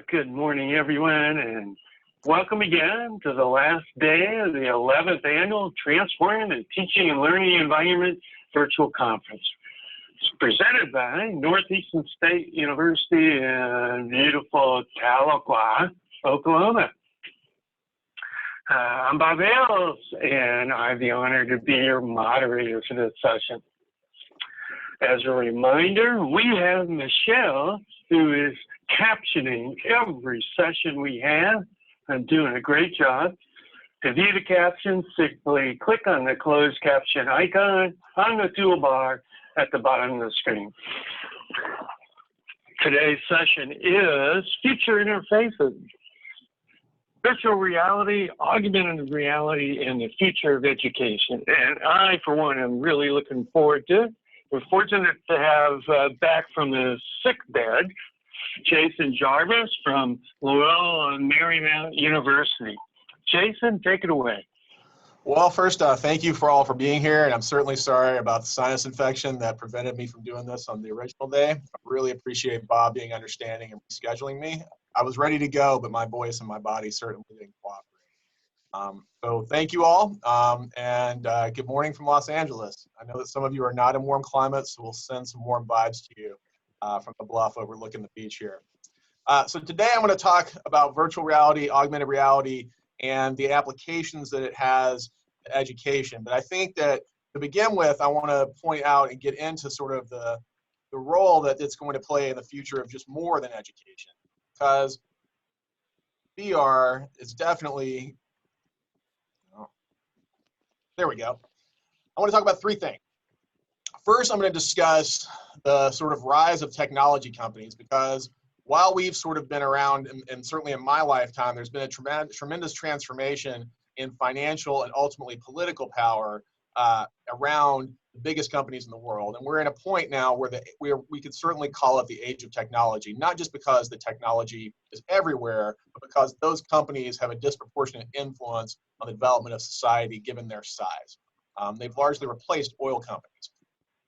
Good morning, everyone, and welcome again to the last day of the 11th annual Transforming the Teaching and Learning Environment Virtual Conference. It's presented by Northeastern State University in beautiful Tahlequah, Oklahoma. I'm Bob Ailes, and I have the honor to be your moderator for this session. As a reminder, we have Michelle, who is captioning every session we have and doing a great job. To view the captions, simply click on the closed caption icon on the toolbar at the bottom of the screen. Today's session is Future Interfaces. Virtual reality, augmented reality, and the future of education. And I, for one, am really looking forward to it. We're fortunate to have back from the sick bed, Jason Jarvis from Loyola Marymount University. Jason, take it away. Well, first, thank you all for being here, and I'm certainly sorry about the sinus infection that prevented me from doing this on the original day. I really appreciate Bob being understanding and rescheduling me. I was ready to go, but my voice and my body certainly didn't cooperate. So thank you all, and good morning from Los Angeles. I know that some of you are not in warm climates, so we'll send some warm vibes to you from the bluff overlooking the beach here. So today I'm going to talk about virtual reality, augmented reality, and the applications that it has to education. But I think that to begin with, I want to point out and get into sort of the role that it's going to play in the future of just more than education. Because VR is definitely, there we go. I want to talk about three things. First, I'm going to discuss the sort of rise of technology companies, because while we've sort of been around, and certainly in my lifetime, there's been a tremendous transformation in financial and ultimately political power around the biggest companies in the world. And we're at a point now where we could certainly call it the age of technology, not just because the technology is everywhere, but because those companies have a disproportionate influence on the development of society given their size. They've largely replaced oil companies.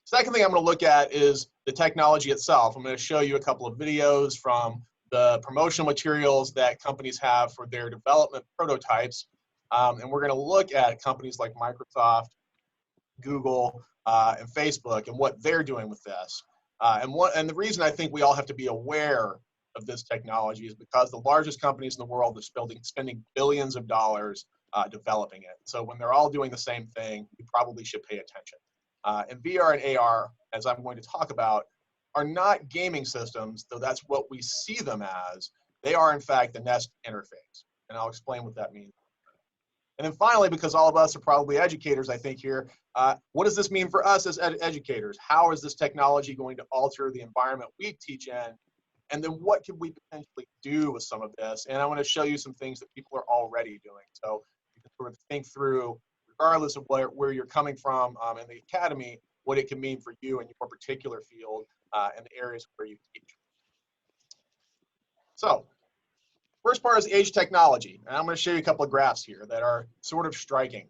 Second thing I'm going to look at is the technology itself. I'm going to show you a couple of videos from the promotional materials that companies have for their development prototypes. And we're going to look at companies like Microsoft, Google, and Facebook and what they're doing with this. And the reason I think we all have to be aware of this technology is because the largest companies in the world are spending billions of dollars developing it. So when they're all doing the same thing, you probably should pay attention. And VR and AR, as I'm going to talk about, are not gaming systems, though that's what we see them as. They are, in fact, the Nest interface. And I'll explain what that means. And then finally, because all of us are probably educators, I think here, what does this mean for us as educators? How is this technology going to alter the environment we teach in? And then what can we potentially do with some of this? And I want to show you some things that people are already doing. So you can sort of think through, regardless of where you're coming from in the academy, what it can mean for you in your particular field and the areas where you teach. So first part is the age of technology. And I'm going to show you a couple of graphs here that are sort of striking.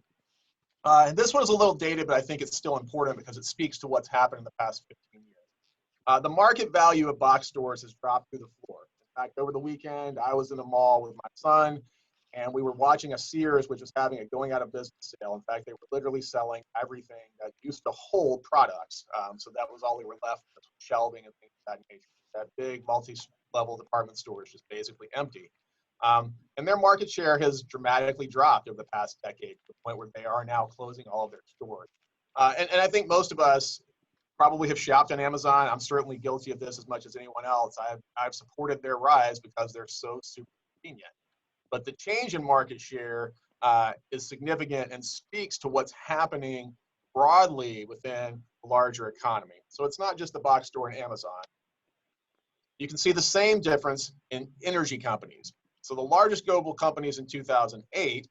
And this one is a little dated, but I think it's still important because it speaks to what's happened in the past 15 years. The market value of box stores has dropped through the floor. In fact, over the weekend, I was in a mall with my son, and we were watching a Sears, which was having a going out of business sale. In fact, they were literally selling everything that used to hold products. So that was all they were left with, shelving and things of that nature. That big multi-level department store is just basically empty. And their market share has dramatically dropped over the past decade to the point where they are now closing all of their stores. And I think most of us probably have shopped on Amazon. I'm certainly guilty of this as much as anyone else. I've supported their rise because they're so super convenient. But the change in market share is significant and speaks to what's happening broadly within the larger economy. So it's not just the box store and Amazon. You can see the same difference in energy companies. So the largest global companies in 2008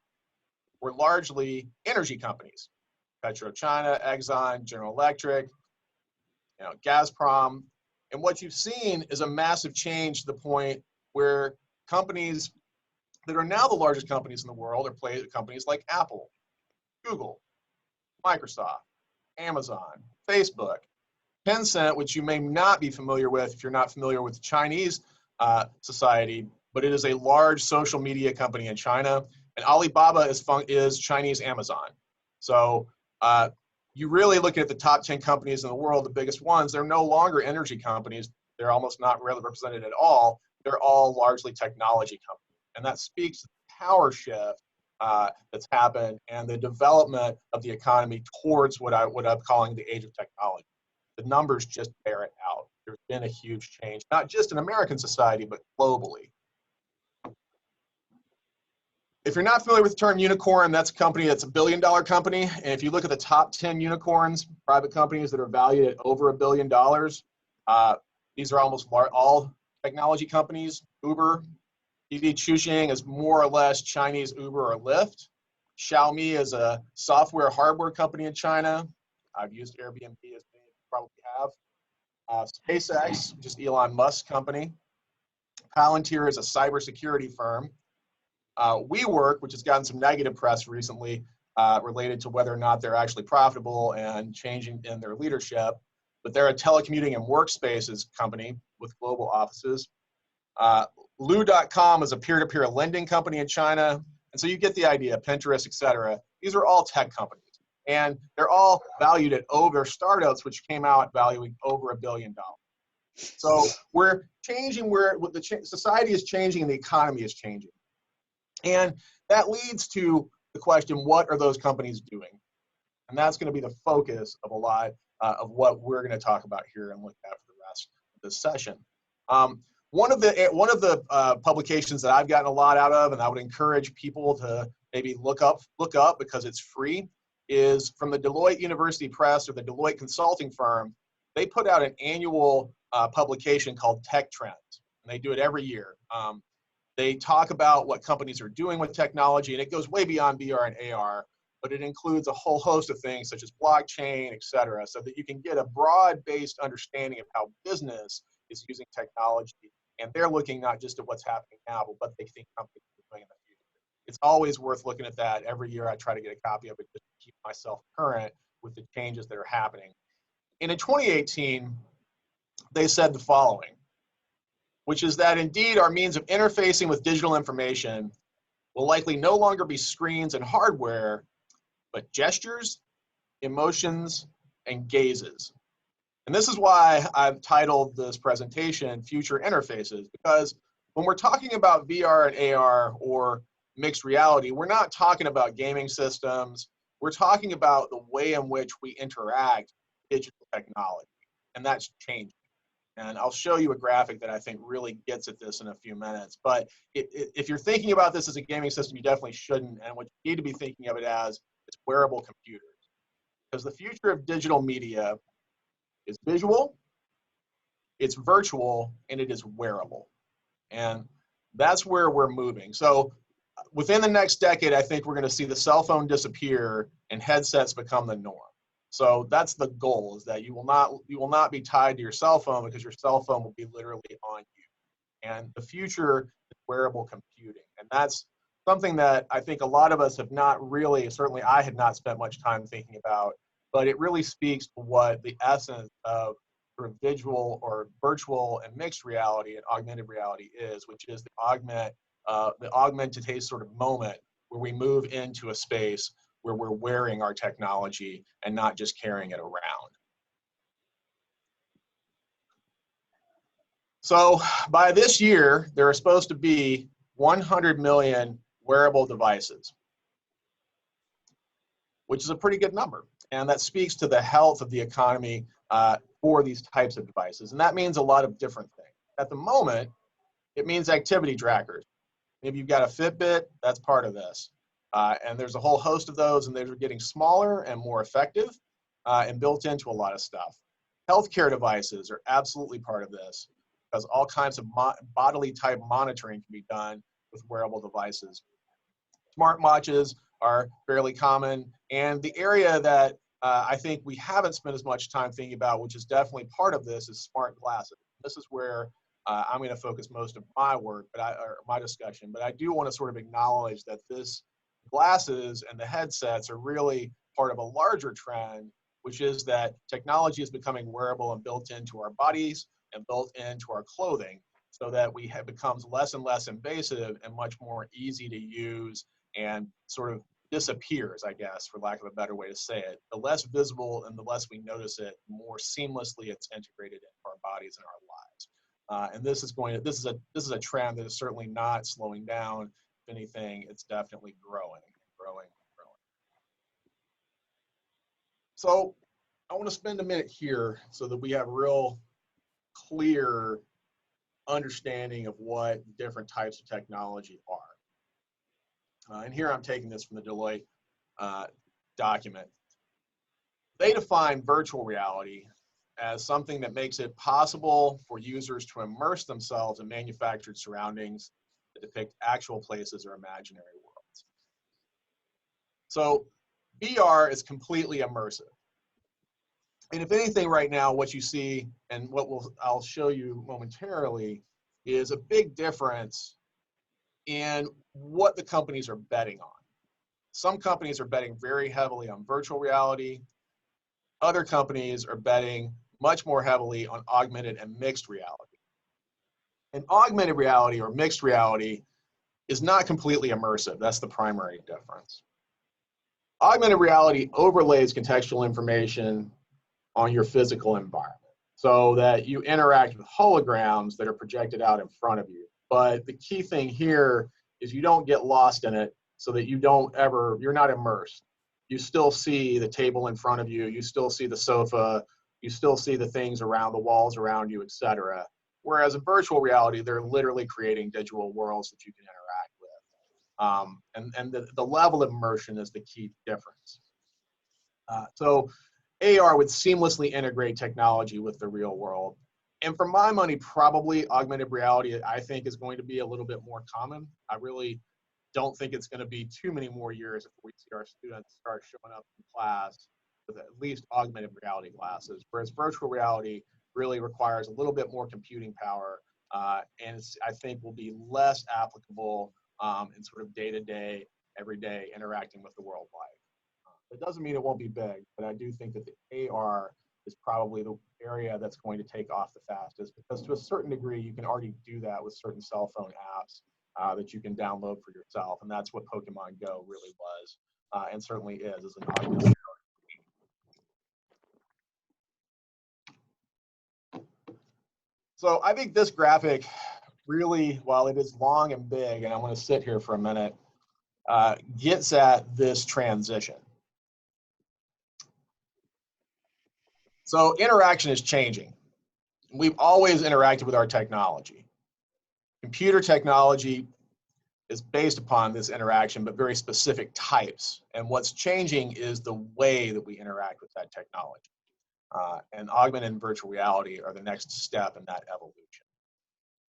were largely energy companies. PetroChina, Exxon, General Electric, Gazprom. And what you've seen is a massive change to the point where companies that are now the largest companies in the world are companies like Apple, Google, Microsoft, Amazon, Facebook, Tencent, which you may not be familiar with if you're not familiar with the Chinese society, but it is a large social media company in China, and Alibaba is Chinese Amazon. So you really look at the top 10 companies in the world, the biggest ones, they're no longer energy companies. They're almost not really represented at all. They're all largely technology companies. And that speaks to the power shift that's happened and the development of the economy towards what I'm calling the age of technology. The numbers just bear it out. There's been a huge change, not just in American society, but globally. If you're not familiar with the term unicorn, that's a company that's $1 billion company. And if you look at the top 10 unicorns, private companies that are valued at over $1 billion, these are almost all technology companies. Uber, Didi Chuxing is more or less Chinese Uber or Lyft. Xiaomi is a software hardware company in China. I've used Airbnb, as many of you probably have. SpaceX, which is Elon Musk's company. Palantir is a cybersecurity firm. WeWork, which has gotten some negative press recently related to whether or not they're actually profitable and changing in their leadership, but they're a telecommuting and workspaces company with global offices. Lu.com is a peer-to-peer lending company in China. And so you get the idea, Pinterest, et cetera. These are all tech companies. And they're all valued at over startups, which came out valuing over $1 billion. So we're changing society is changing and the economy is changing. And that leads to the question, what are those companies doing? And that's going to be the focus of a lot of what we're going to talk about here and look at for the rest of this session. One of the publications that I've gotten a lot out of, and I would encourage people to maybe look up because it's free, is from the Deloitte University Press or the Deloitte consulting firm. They put out an annual publication called Tech Trends, and they do it every year. They talk about what companies are doing with technology, and it goes way beyond VR and AR, but it includes a whole host of things such as blockchain, et cetera, so that you can get a broad-based understanding of how business is using technology. And they're looking not just at what's happening now, but what they think companies are doing in the future. It's always worth looking at that. Every year I try to get a copy of it just to keep myself current with the changes that are happening. And in 2018, they said the following, which is that indeed our means of interfacing with digital information will likely no longer be screens and hardware, but gestures, emotions, and gazes. And this is why I've titled this presentation Future Interfaces, because when we're talking about VR and AR or mixed reality, we're not talking about gaming systems. We're talking about the way in which we interact with digital technology, and that's changing. And I'll show you a graphic that I think really gets at this in a few minutes. But if you're thinking about this as a gaming system, you definitely shouldn't. And what you need to be thinking of it as is wearable computers. Because the future of digital media is visual, it's virtual, and it is wearable. And that's where we're moving. So within the next decade, I think we're going to see the cell phone disappear and headsets become the norm. So that's the goal, is that you will not be tied to your cell phone, because your cell phone will be literally on you. And the future is wearable computing. And that's something that I think a lot of us have not really, certainly I had not spent much time thinking about, but it really speaks to what the essence of sort of visual or virtual and mixed reality and augmented reality is, which is the augmented sort of moment where we move into a space where we're wearing our technology and not just carrying it around. So by this year, there are supposed to be 100 million wearable devices, which is a pretty good number. And that speaks to the health of the economy for these types of devices. And that means a lot of different things. At the moment, it means activity trackers. Maybe you've got a Fitbit, that's part of this. And there's a whole host of those, and they're getting smaller and more effective and built into a lot of stuff. Healthcare devices are absolutely part of this, because all kinds of bodily type monitoring can be done with wearable devices. Smartwatches are fairly common, and the area that I think we haven't spent as much time thinking about, which is definitely part of this, is smart glasses. This is where I'm going to focus most of my work, or my discussion, but I do want to sort of acknowledge that this glasses and the headsets are really part of a larger trend, which is that technology is becoming wearable and built into our bodies and built into our clothing so that becomes less and less invasive and much more easy to use and sort of disappears, I guess, for lack of a better way to say it. The less visible and the less we notice it, the more seamlessly it's integrated into our bodies and our lives. And this is a trend that is certainly not slowing down. If anything, it's definitely growing. So I want to spend a minute here so that we have real clear understanding of what different types of technology are. And here I'm taking this from the Deloitte document. They define virtual reality as something that makes it possible for users to immerse themselves in manufactured surroundings that depict actual places or imaginary worlds. So VR is completely immersive. And if anything right now, what you see and I'll show you momentarily is a big difference in what the companies are betting on. Some companies are betting very heavily on virtual reality. Other companies are betting much more heavily on augmented and mixed reality. And augmented reality or mixed reality is not completely immersive. That's the primary difference. Augmented reality overlays contextual information on your physical environment so that you interact with holograms that are projected out in front of you. But the key thing here is you don't get lost in it so that you're not immersed. You still see the table in front of you, you still see the sofa, you still see the things around the walls around you, etc. Whereas in virtual reality, they're literally creating digital worlds that you can interact with. And the level of immersion is the key difference. So AR would seamlessly integrate technology with the real world. And for my money, probably augmented reality, I think, is going to be a little bit more common. I really don't think it's going to be too many more years if we see our students start showing up in class with at least augmented reality glasses, whereas virtual reality really requires a little bit more computing power, and I think will be less applicable in sort of day-to-day, everyday interacting with the world life. It doesn't mean it won't be big, but I do think that the AR is probably the area that's going to take off the fastest, because to a certain degree, you can already do that with certain cell phone apps that you can download for yourself. And that's what Pokemon Go really was, and certainly is as an augmented. So I think this graphic really, while it is long and big, and I'm going to sit here for a minute, gets at this transition. So interaction is changing. We've always interacted with our technology. Computer technology is based upon this interaction, but very specific types. And what's changing is the way that we interact with that technology. And augmented and virtual reality are the next step in that evolution.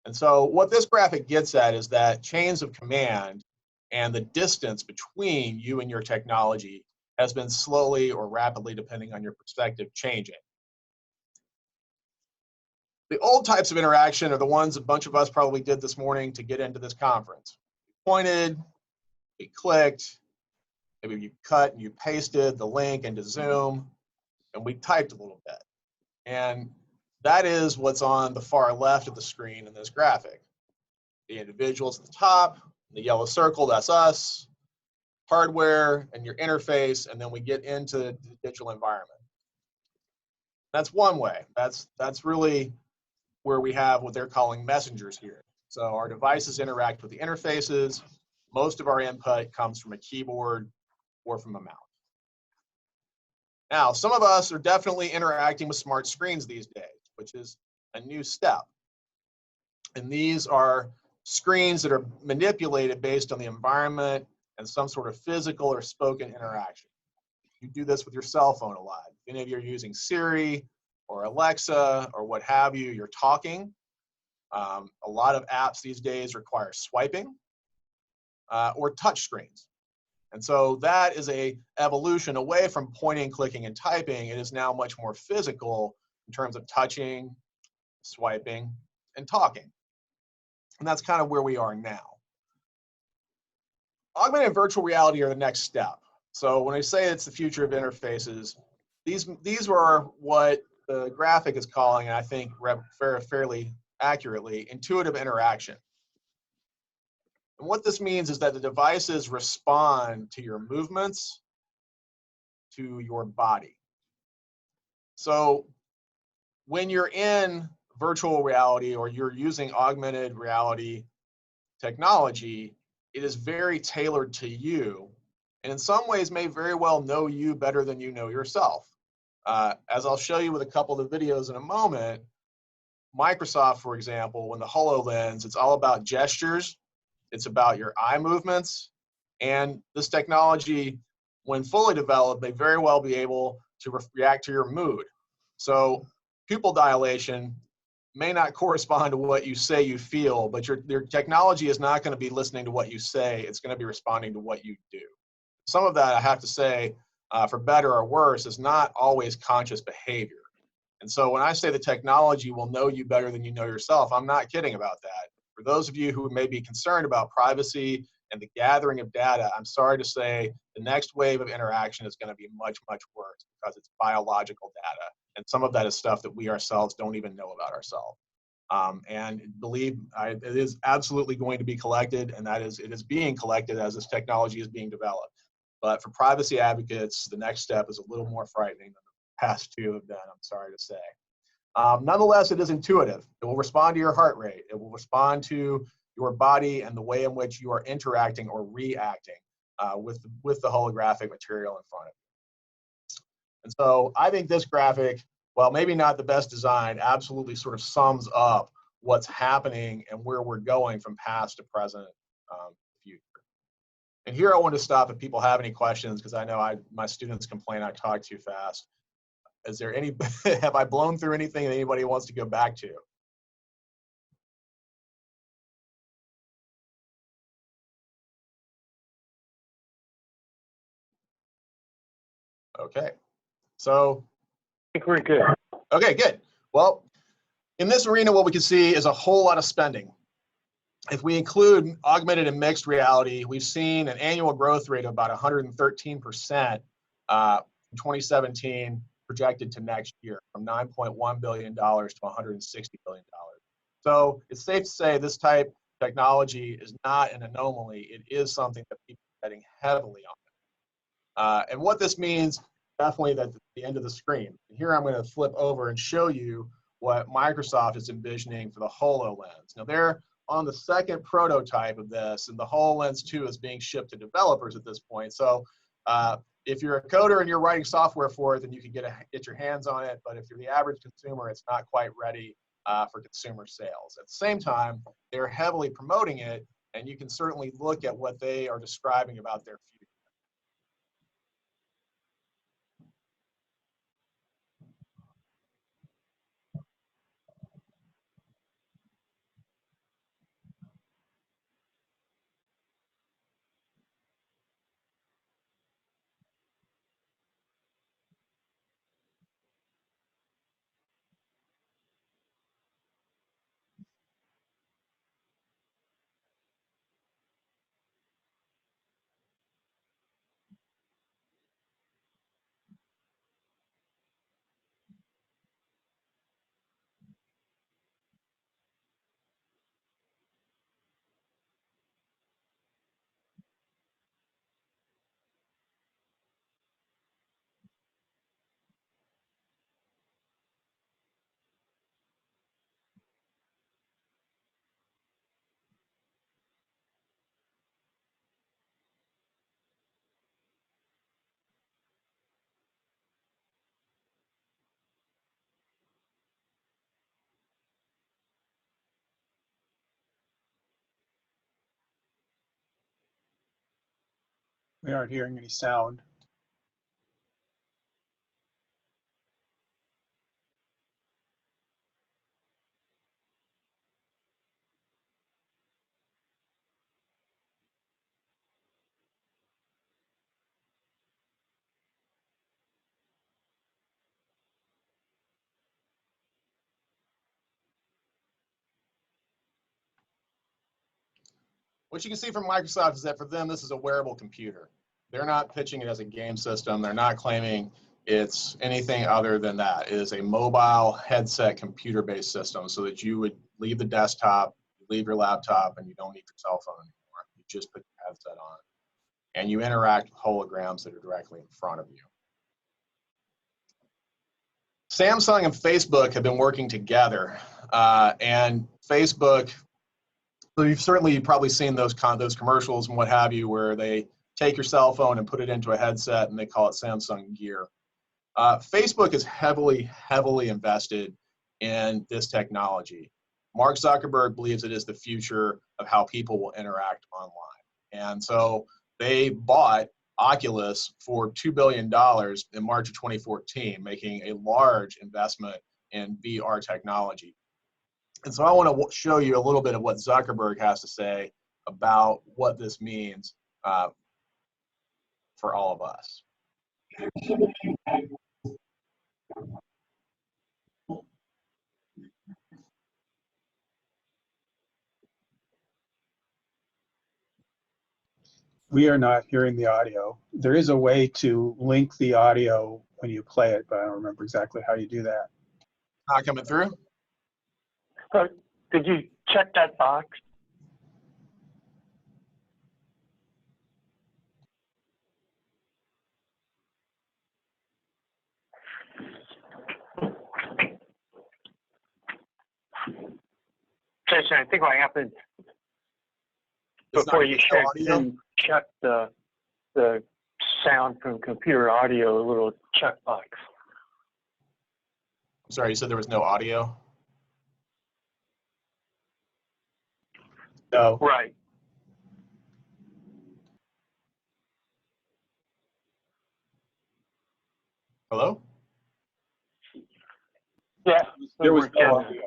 And so what this graphic gets at is that chains of command and the distance between you and your technology has been slowly or rapidly, depending on your perspective, changing. The old types of interaction are the ones a bunch of us probably did this morning to get into this conference. We pointed, we clicked, maybe you cut and you pasted the link into Zoom, and we typed a little bit. And that is what's on the far left of the screen in this graphic. The individuals at the top, the yellow circle, that's us, hardware, and your interface, and then we get into the digital environment. That's one way. That's really where we have what they're calling messengers here. So our devices interact with the interfaces. Most of our input comes from a keyboard or from a mouse. Now, some of us are definitely interacting with smart screens these days, which is a new step. And these are screens that are manipulated based on the environment and some sort of physical or spoken interaction. You do this with your cell phone a lot. If any of you are using Siri or Alexa or what have you, you're talking. A lot of apps these days require swiping or touch screens. And so that is a evolution away from pointing, clicking, and typing. It is now much more physical in terms of touching, swiping, and talking. And that's kind of where we are now. Augmented and virtual reality are the next step. So when I say it's the future of interfaces, these are what the graphic is calling, and I think fairly accurately, intuitive interaction. And what this means is that the devices respond to your movements, to your body. So when you're in virtual reality or you're using augmented reality technology, it is very tailored to you, and in some ways may very well know you better than you know yourself. As I'll show you with a couple of the videos in a moment, Microsoft, for example, when the HoloLens, it's all about gestures, it's about your eye movements, and this technology, when fully developed, may very well be able to react to your mood. So pupil dilation may not correspond to what you say you feel, but your technology is not going to be listening to what you say, it's going to be responding to what you do. Some of that, I have to say, for better or worse, is not always conscious behavior. And so when I say the technology will know you better than you know yourself, I'm not kidding about that. For those of you who may be concerned about privacy and the gathering of data, I'm sorry to say the next wave of interaction is going to be much, much worse because it's biological data. And some of that is stuff that we ourselves don't even know about ourselves. And believe it is absolutely going to be collected, and it is being collected as this technology is being developed. But for privacy advocates, the next step is a little more frightening than the past two have been, I'm sorry to say. Nonetheless, it is intuitive. It will respond to your heart rate. It will respond to your body and the way in which you are interacting or reacting with the holographic material in front of you. And so I think this graphic, while maybe not the best design, absolutely sort of sums up what's happening and where we're going from past to present, future. And here I want to stop if people have any questions, because I know my students complain I talk too fast. Is there any, have I blown through anything that anybody wants to go back to? Okay, so. I think we're good. Okay, good. Well, in this arena, what we can see is a whole lot of spending. If we include augmented and mixed reality, we've seen an annual growth rate of about 113% in 2017, projected to next year, from $9.1 billion to $160 billion. So it's safe to say this type of technology is not an anomaly. It is something that people are betting heavily on. And what this means, definitely that's at the end of the screen. And here I'm going to flip over and show you what Microsoft is envisioning for the HoloLens. Now they're on the second prototype of this, and the HoloLens 2 is being shipped to developers at this point. So if you're a coder and you're writing software for it, then you can get your hands on it. But if you're the average consumer, it's not quite ready for consumer sales. At the same time, they're heavily promoting it, and you can certainly look at what they are describing about their future. We aren't hearing any sound. What you can see from Microsoft is that for them, this is a wearable computer. They're not pitching it as a game system. They're not claiming it's anything other than that. It is a mobile headset computer-based system so that you would leave the desktop, you leave your laptop, and you don't need your cell phone anymore. You just put your headset on, and you interact with holograms that are directly in front of you. Samsung and Facebook have been working together, and Facebook, so you've probably seen those commercials and what have you, where they take your cell phone and put it into a headset, and they call it Samsung Gear. Facebook is heavily invested in this technology. Mark Zuckerberg believes it is the future of how people will interact online. And so they bought Oculus for $2 billion in March of 2014, making a large investment in VR technology. And so I want to show you a little bit of what Zuckerberg has to say about what this means for all of us. We are not hearing the audio. There is a way to link the audio when you play it, but I don't remember exactly how you do that. Not coming through? Could you check that box? Jason, I think what happened before you check the sound from computer audio, a little checkbox. I'm sorry, you said there was no audio? No. Right. Hello? Yeah. There was no audio.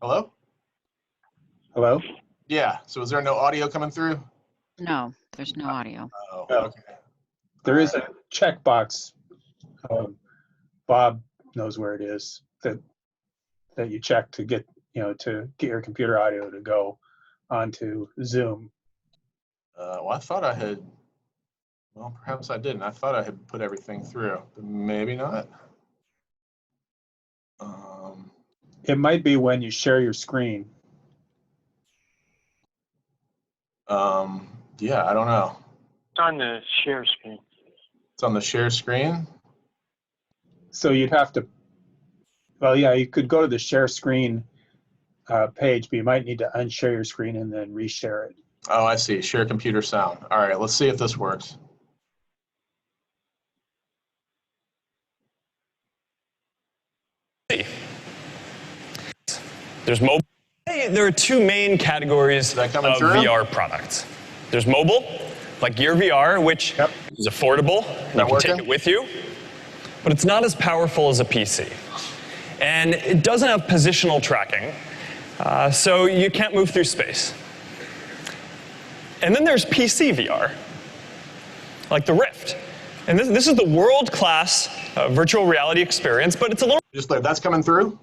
Hello? Hello? Yeah, so is there no audio coming through? No, there's no audio. Oh, No. okay. There is a checkbox. Bob knows where it is that you check to get your computer audio to go onto Zoom. Well, I thought I had, well, perhaps I didn't. I thought I had put everything through, but maybe not. It might be when you share your screen. Yeah, I don't know. It's on the share screen. It's on the share screen? So you'd have to, well, yeah, you could go to the share screen page, but you might need to unshare your screen and then reshare it. Oh, I see. Share computer sound. All right, let's see if this works. There's mobile. There are two main categories of VR products. There's mobile, like Gear VR, which is affordable, and you can take it with you, but it's not as powerful as a PC. And it doesn't have positional tracking, so you can't move through space. And then there's PC VR, like the Rift. And this is the world-class virtual reality experience, but it's a little... Just there, that's coming through?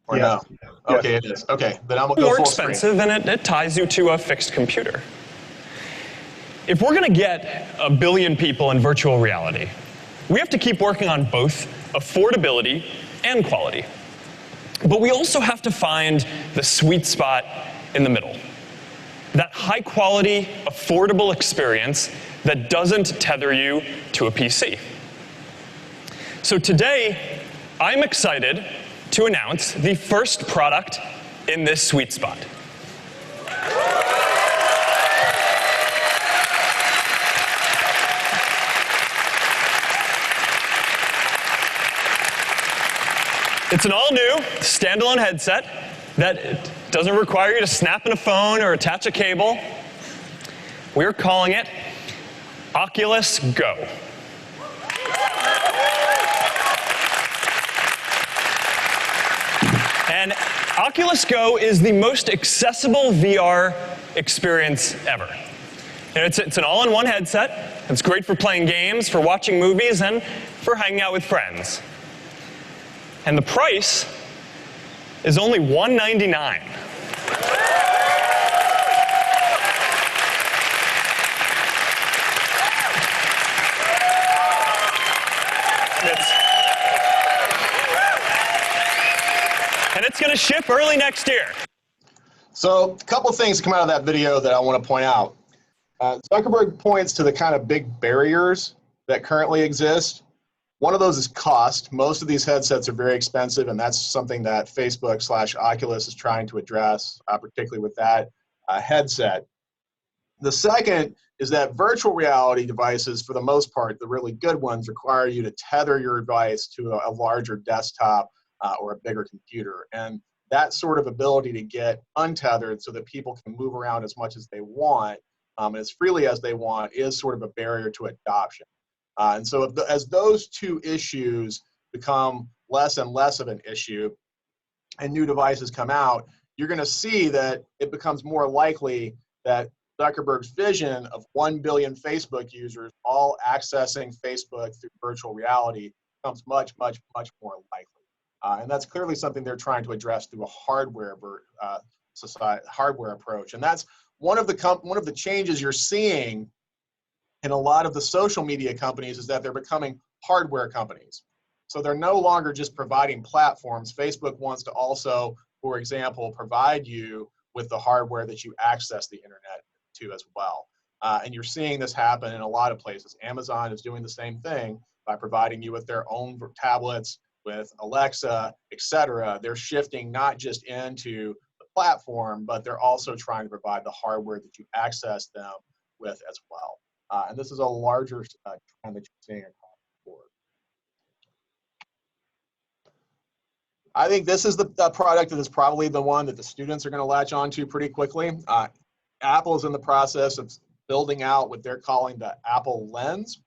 Or yeah. No? Okay, it is. Okay, then I'm gonna go more full expensive, screen. and it ties you to a fixed computer. If we're going to get 1 billion people in virtual reality, we have to keep working on both affordability and quality. But we also have to find the sweet spot in the middle. That high quality, affordable experience that doesn't tether you to a PC. So today, I'm excited to announce the first product in this sweet spot. It's an all-new standalone headset that doesn't require you to snap in a phone or attach a cable. We're calling it Oculus Go. And Oculus Go is the most accessible VR experience ever. And it's an all-in-one headset. It's great for playing games, for watching movies, and for hanging out with friends. And the price is only $199. That's going to ship early next year. So a couple of things come out of that video that I want to point out. Zuckerberg points to the kind of big barriers that currently exist. One of those is cost. Most of these headsets are very expensive, and that's something that Facebook/Oculus is trying to address, particularly with that headset. The second is that virtual reality devices, for the most part, the really good ones, require you to tether your device to a larger desktop or a bigger computer. And that sort of ability to get untethered so that people can move around as much as they want and as freely as they want is sort of a barrier to adoption. And so as those two issues become less and less of an issue and new devices come out, you're going to see that it becomes more likely that Zuckerberg's vision of 1 billion Facebook users all accessing Facebook through virtual reality becomes much, much, much more likely. And that's clearly something they're trying to address through a hardware approach. And that's one of the changes you're seeing in a lot of the social media companies, is that they're becoming hardware companies. So they're no longer just providing platforms. Facebook wants to also, for example, provide you with the hardware that you access the internet to as well. And you're seeing this happen in a lot of places. Amazon is doing the same thing by providing you with their own tablets, with Alexa, etc. They're shifting not just into the platform, but they're also trying to provide the hardware that you access them with as well. And this is a larger trend that you're seeing across the board. I think this is the product that is probably the one that the students are going to latch onto pretty quickly. Apple is in the process of building out what they're calling the Apple Lens,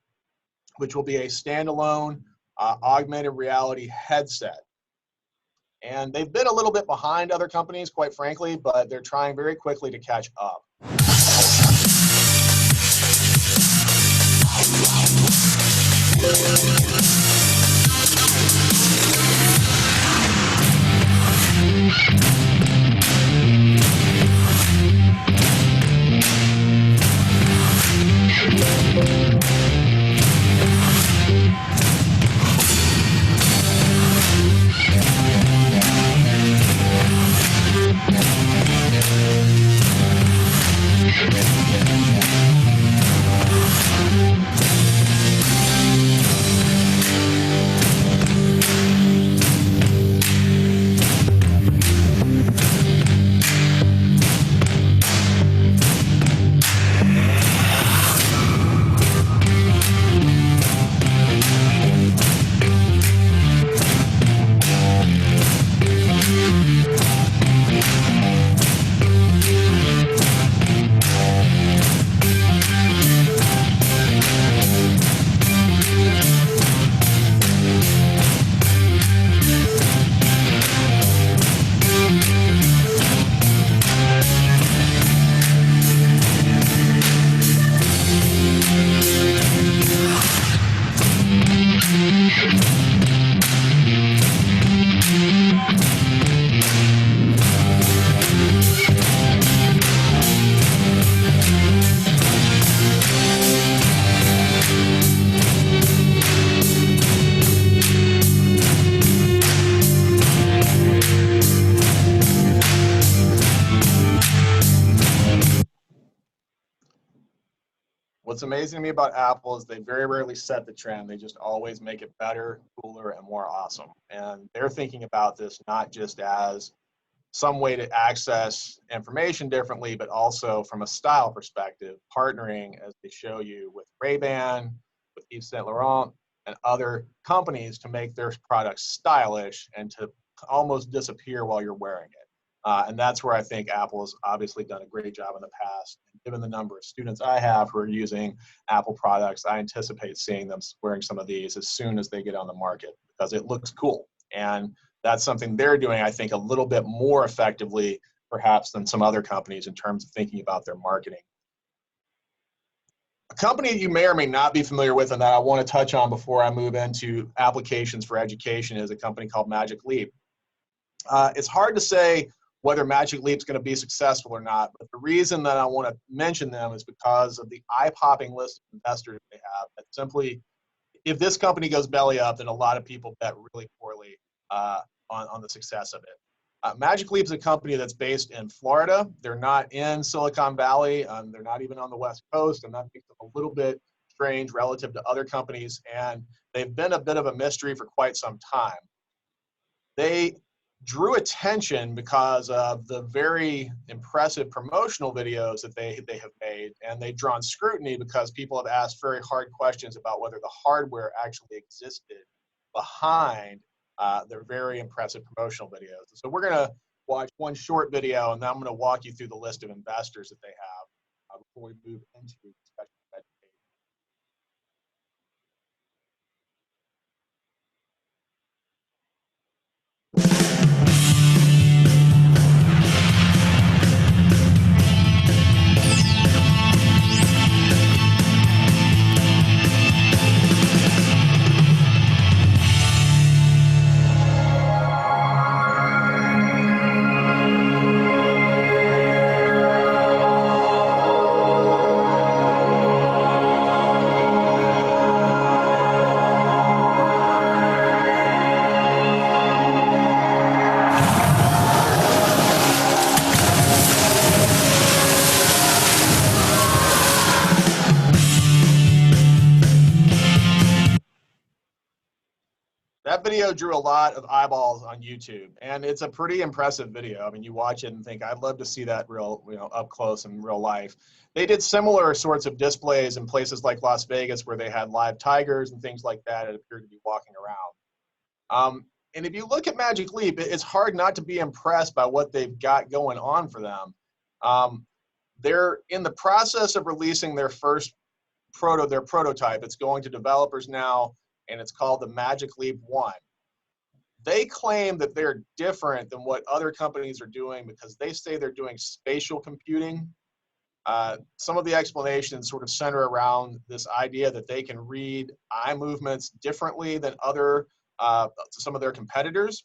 which will be a standalone augmented reality headset. And they've been a little bit behind other companies, quite frankly, but they're trying very quickly to catch up. What's amazing to me about Apple is they very rarely set the trend. They just always make it better, cooler, and more awesome. And they're thinking about this not just as some way to access information differently, but also from a style perspective, partnering, as they show you, with Ray-Ban, with Yves Saint Laurent, and other companies to make their products stylish and to almost disappear while you're wearing it. And that's where I think Apple has obviously done a great job in the past. And given the number of students I have who are using Apple products, I anticipate seeing them wearing some of these as soon as they get on the market because it looks cool. And that's something they're doing, I think, a little bit more effectively, perhaps, than some other companies in terms of thinking about their marketing. A company that you may or may not be familiar with and that I want to touch on before I move into applications for education is a company called Magic Leap. It's hard to say whether Magic Leap is going to be successful or not, but the reason that I want to mention them is because of the eye-popping list of investors they have. That simply, if this company goes belly up, then a lot of people bet really poorly on the success of it. Magic Leap is a company that's based in Florida. They're not in Silicon Valley. They're not even on the West Coast, and that makes them a little bit strange relative to other companies, and they've been a bit of a mystery for quite some time. They drew attention because of the very impressive promotional videos that they have made, and they've drawn scrutiny because people have asked very hard questions about whether the hardware actually existed behind their very impressive promotional videos. So we're going to watch one short video, and then I'm going to walk you through the list of investors that they have before we move into special education. That video drew a lot of eyeballs on YouTube, and it's a pretty impressive video. I mean, you watch it and think, I'd love to see that real, up close in real life. They did similar sorts of displays in places like Las Vegas where they had live tigers and things like that. It appeared to be walking around. And if you look at Magic Leap, it's hard not to be impressed by what they've got going on for them. They're in the process of releasing their first prototype. It's going to developers now, and it's called the Magic Leap 1. They claim that they're different than what other companies are doing because they say they're doing spatial computing. Some of the explanations sort of center around this idea that they can read eye movements differently than some of their competitors.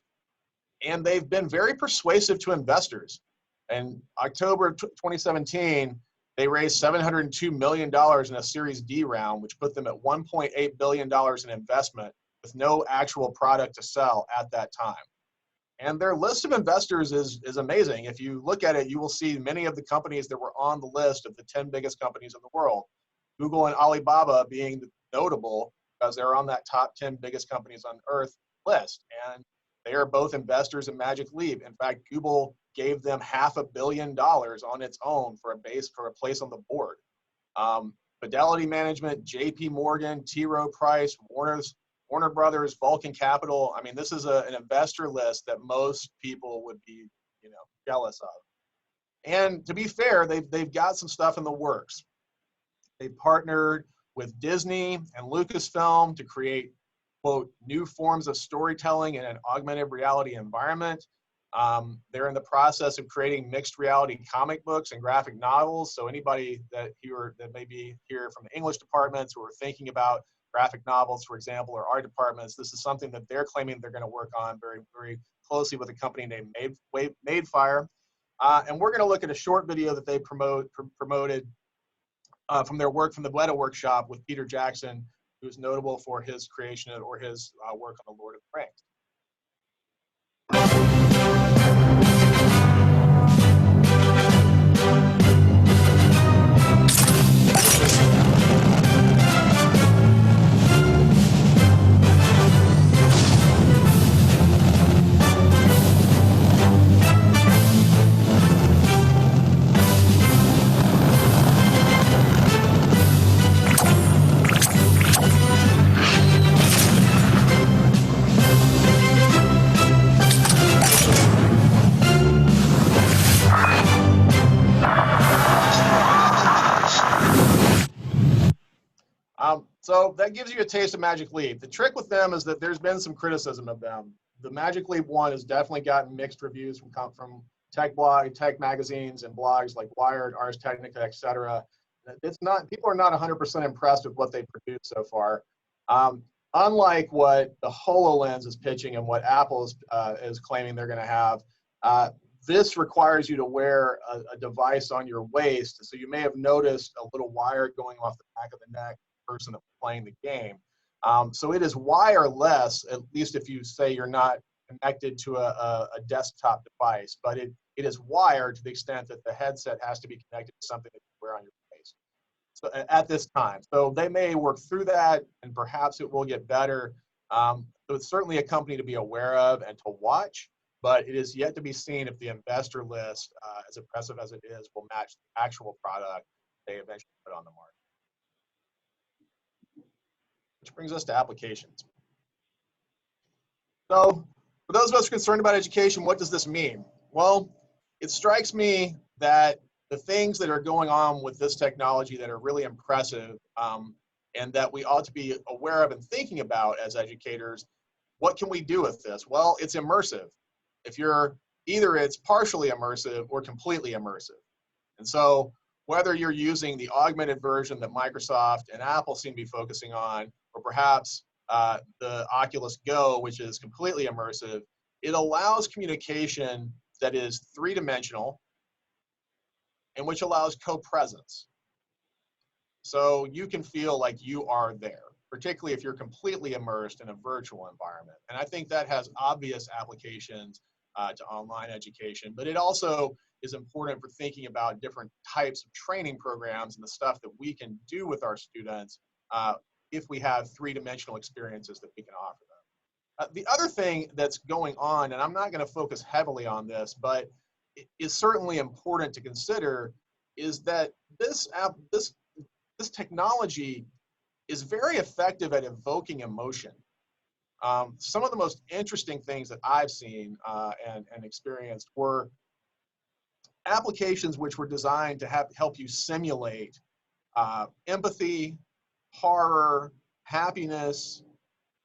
And they've been very persuasive to investors. In October 2017, they raised $702 million in a Series D round, which put them at $1.8 billion in investment with no actual product to sell at that time. And their list of investors is amazing. If you look at it, you will see many of the companies that were on the list of the 10 biggest companies in the world. Google and Alibaba being notable because they're on that top 10 biggest companies on earth list. And they are both investors in Magic Leap. In fact, Google gave them $500 million on its own for a place on the board. Fidelity Management, JP Morgan, T. Rowe Price, Warner Brothers, Vulcan Capital. I mean, this is an investor list that most people would be, jealous of. And to be fair, they've got some stuff in the works. They partnered with Disney and Lucasfilm to create, quote, new forms of storytelling in an augmented reality environment. They're in the process of creating mixed reality comic books and graphic novels. So anybody that may be here from the English departments who are thinking about graphic novels, for example, or art departments, this is something that they're claiming they're going to work on very, very closely with a company named Madefire. And we're going to look at a short video that they promoted from their work from the Weta Workshop with Peter Jackson, who's notable for his creation or his work on the Lord of the Rings. So that gives you a taste of Magic Leap. The trick with them is that there's been some criticism of them. The Magic Leap 1 has definitely gotten mixed reviews from tech magazines and blogs like Wired, Ars Technica, etc. People are not 100% impressed with what they've produced so far. Unlike what the HoloLens is pitching and what Apple is claiming they're going to have, this requires you to wear a device on your waist. So you may have noticed a little wire going off the back of the neck person that's playing the game. So it is wireless, at least if you say you're not connected to a desktop device, but it is wired to the extent that the headset has to be connected to something that you wear on your face. So at this time, so they may work through that, and perhaps it will get better. So it's certainly a company to be aware of and to watch, but it is yet to be seen if the investor list, as impressive as it is, will match the actual product they eventually put on the market. Which brings us to applications. So for those of us concerned about education, what does this mean? Well, it strikes me that the things that are going on with this technology that are really impressive, and that we ought to be aware of and thinking about as educators, what can we do with this? Well, it's immersive. If you're either it's partially immersive or completely immersive. And so whether you're using the augmented version that Microsoft and Apple seem to be focusing on, or perhaps the Oculus Go, which is completely immersive, it allows communication that is three-dimensional and which allows co-presence. So you can feel like you are there, particularly if you're completely immersed in a virtual environment. And I think that has obvious applications to online education, but it also is important for thinking about different types of training programs and the stuff that we can do with our students if we have three-dimensional experiences that we can offer them. The other thing that's going on, and I'm not going to focus heavily on this, but it is certainly important to consider, is that this technology is very effective at evoking emotion. Some of the most interesting things that I've seen and experienced were applications which were designed to help you simulate empathy, horror, happiness.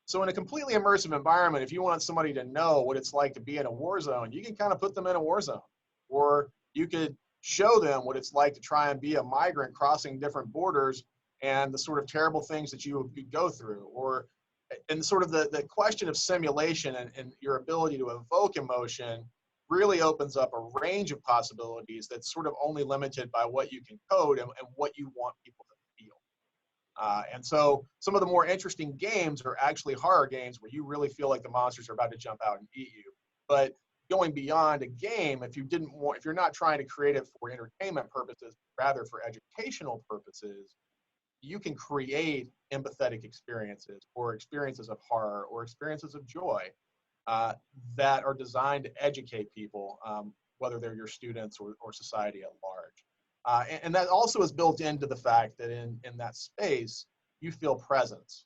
So in a completely immersive environment, if you want somebody to know what it's like to be in a war zone, you can kind of put them in a war zone. Or you could show them what it's like to try and be a migrant crossing different borders and the sort of terrible things that you could go through. And sort of the question of simulation and your ability to evoke emotion really opens up a range of possibilities that's sort of only limited by what you can code and what you want people to feel. And so some of the more interesting games are actually horror games where you really feel like the monsters are about to jump out and eat you. But going beyond a game, if you're not trying to create it for entertainment purposes, rather for educational purposes, you can create empathetic experiences or experiences of horror or experiences of joy that are designed to educate people, whether they're your students or society at large. And that also is built into the fact that in that space, you feel presence.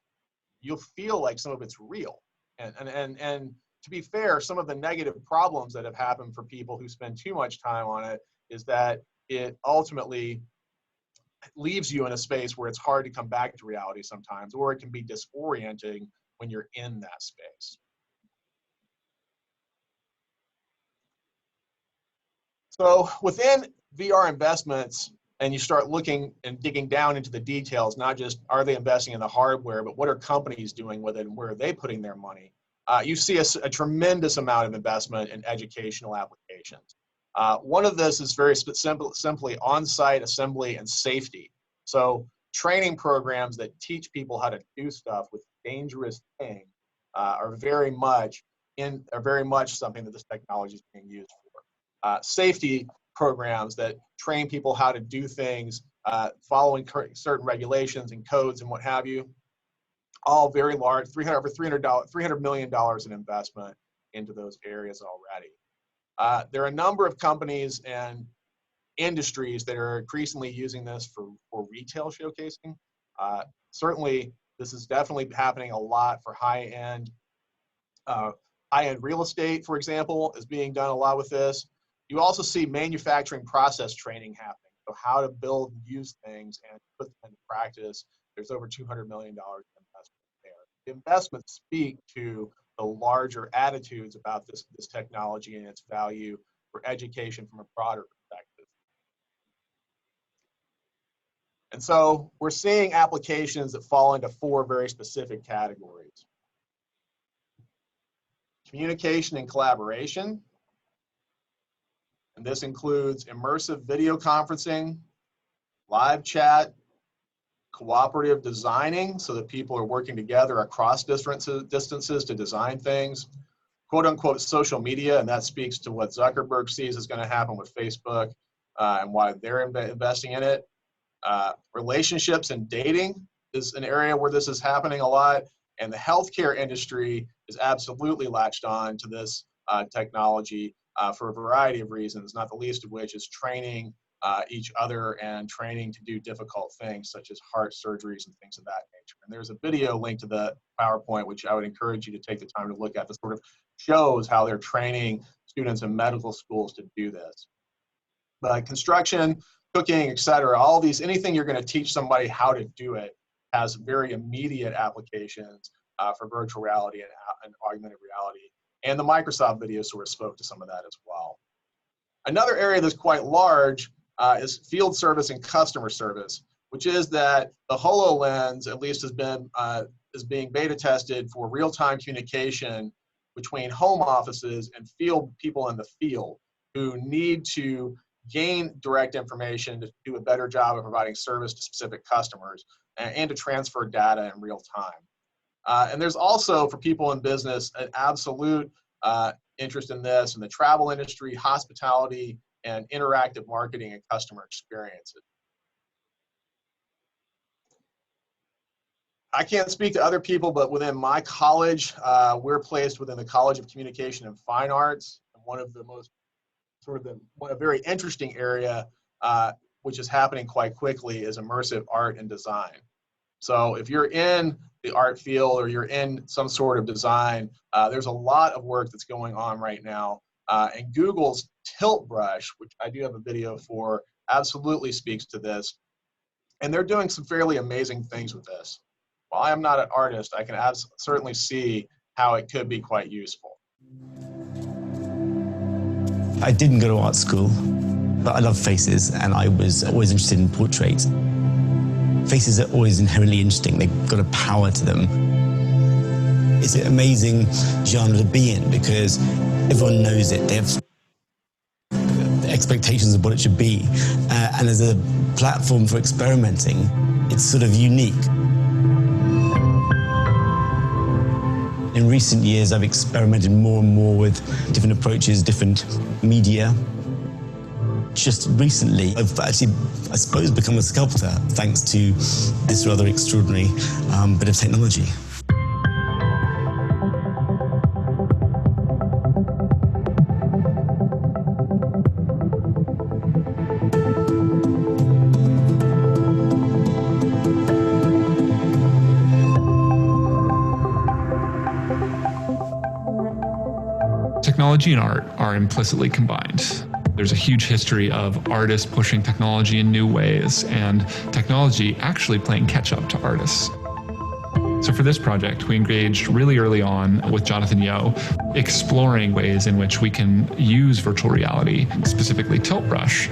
You'll feel like some of it's real. And to be fair, some of the negative problems that have happened for people who spend too much time on it is that it ultimately leaves you in a space where it's hard to come back to reality sometimes, or it can be disorienting when you're in that space. So within VR investments, and you start looking and digging down into the details, not just are they investing in the hardware, but what are companies doing with it and where are they putting their money? You see a tremendous amount of investment in educational applications. One of this is very simply on-site assembly and safety. So training programs that teach people how to do stuff with dangerous things are very much something that this technology is being used for. Safety programs that train people how to do things following certain regulations and codes and what have you. All very large, over $300 million in investment into those areas already. There are a number of companies and industries that are increasingly using this for retail showcasing. Certainly, this is definitely happening a lot for high-end real estate, for example, is being done a lot with this. You also see manufacturing process training happening, so how to build and use things and put them into practice. There's over $200 million in investment there. The investments speak to the larger attitudes about this technology and its value for education from a broader perspective. And so we're seeing applications that fall into four very specific categories. Communication and collaboration. And this includes immersive video conferencing, live chat, cooperative designing, so that people are working together across distances to design things, quote unquote social media, and that speaks to what Zuckerberg sees is going to happen with Facebook and why they're investing in it. Relationships and dating is an area where this is happening a lot, and the healthcare industry is absolutely latched on to this technology for a variety of reasons, not the least of which is training each other and training to do difficult things such as heart surgeries and things of that nature. And there's a video linked to the PowerPoint, which I would encourage you to take the time to look at. That sort of shows how they're training students in medical schools to do this. But construction, cooking, etc., all these, anything you're going to teach somebody how to do it has very immediate applications for virtual reality and augmented reality. And the Microsoft video sort of spoke to some of that as well. Another area that's quite large is field service and customer service, which is that the HoloLens, at least, is being beta tested for real-time communication between home offices and field people in the field who need to gain direct information to do a better job of providing service to specific customers and to transfer data in real time. And there's also, for people in business, an absolute interest in this in the travel industry, hospitality, and interactive marketing and customer experiences. I can't speak to other people, but within my college, we're placed within the College of Communication and Fine Arts. And one of the most a very interesting area, which is happening quite quickly, is immersive art and design. So if you're in the art field or you're in some sort of design, there's a lot of work that's going on right now. And Google's Tilt Brush, which I do have a video for, absolutely speaks to this. And they're doing some fairly amazing things with this. While I am not an artist, I can certainly see how it could be quite useful. I didn't go to art school, but I love faces, and I was always interested in portraits. Faces are always inherently interesting. They've got a power to them. It's an amazing genre to be in because everyone knows it. They have expectations of what it should be. And as a platform for experimenting, it's sort of unique. In recent years, I've experimented more and more with different approaches, different media. Just recently, I've actually, I suppose, become a sculptor thanks to this rather extraordinary bit of technology. Technology and art are implicitly combined. There's a huge history of artists pushing technology in new ways and technology actually playing catch up to artists. So for this project, we engaged really early on with Jonathan Yeo, exploring ways in which we can use virtual reality, specifically Tilt Brush,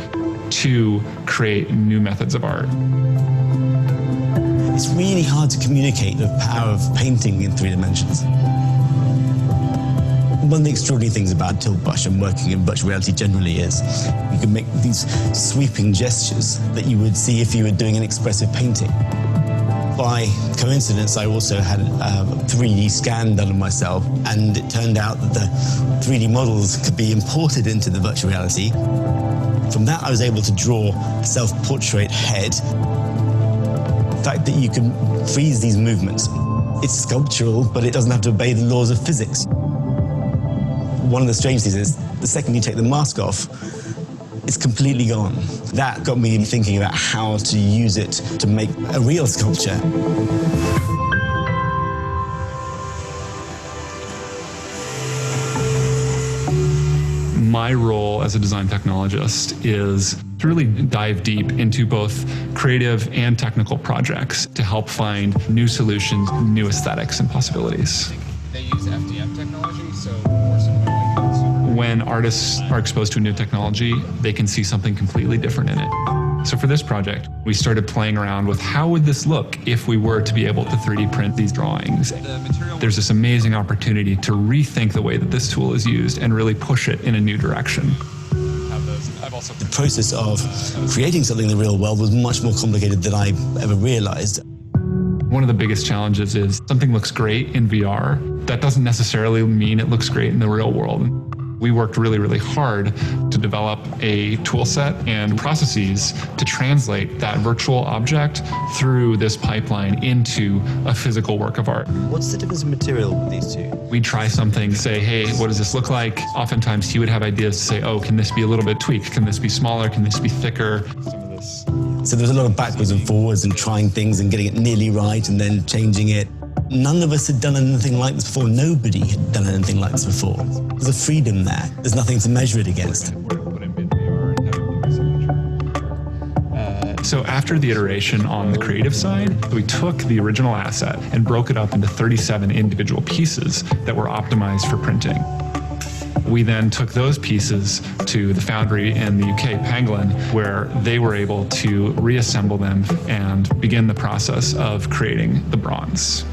to create new methods of art. It's really hard to communicate the power of painting in 3 dimensions. One of the extraordinary things about Tilt Brush and working in virtual reality generally is you can make these sweeping gestures that you would see if you were doing an expressive painting. By coincidence, I also had a 3D scan done of myself, and it turned out that the 3D models could be imported into the virtual reality. From that, I was able to draw a self-portrait head. The fact that you can freeze these movements, it's sculptural, but it doesn't have to obey the laws of physics. One of the strange things is, the second you take the mask off, it's completely gone. That got me thinking about how to use it to make a real sculpture. My role as a design technologist is to really dive deep into both creative and technical projects to help find new solutions, new aesthetics and possibilities. They use FDM technology, so when artists are exposed to a new technology, they can see something completely different in it. So for this project, we started playing around with how would this look if we were to be able to 3D print these drawings. There's this amazing opportunity to rethink the way that this tool is used and really push it in a new direction. The process of creating something in the real world was much more complicated than I ever realized. One of the biggest challenges is something looks great in VR. That doesn't necessarily mean it looks great in the real world. We worked really, really hard to develop a tool set and processes to translate that virtual object through this pipeline into a physical work of art. What's the difference in material with these two? We try something, say, hey, what does this look like? Oftentimes he would have ideas to say, oh, can this be a little bit tweaked? Can this be smaller? Can this be thicker? Some of this. So there was a lot of backwards and forwards and trying things and getting it nearly right and then changing it. None of us had done anything like this before. Nobody had done anything like this before. There's a freedom there. There's nothing to measure it against. So after the iteration on the creative side, we took the original asset and broke it up into 37 individual pieces that were optimized for printing. We then took those pieces to the foundry in the UK, Pangolin, where they were able to reassemble them and begin the process of creating the bronze.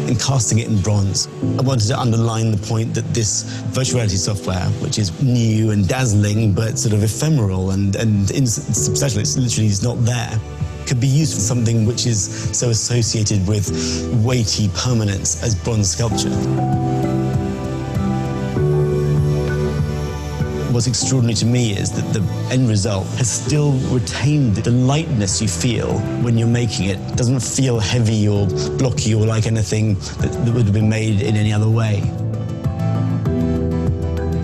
In casting it in bronze, I wanted to underline the point that this virtual reality software, which is new and dazzling, but sort of ephemeral and substantial, it's literally not there, could be used for something which is so associated with weighty permanence as bronze sculpture. What's extraordinary to me is that the end result has still retained the lightness you feel when you're making it. It doesn't feel heavy or blocky or like anything that would have been made in any other way.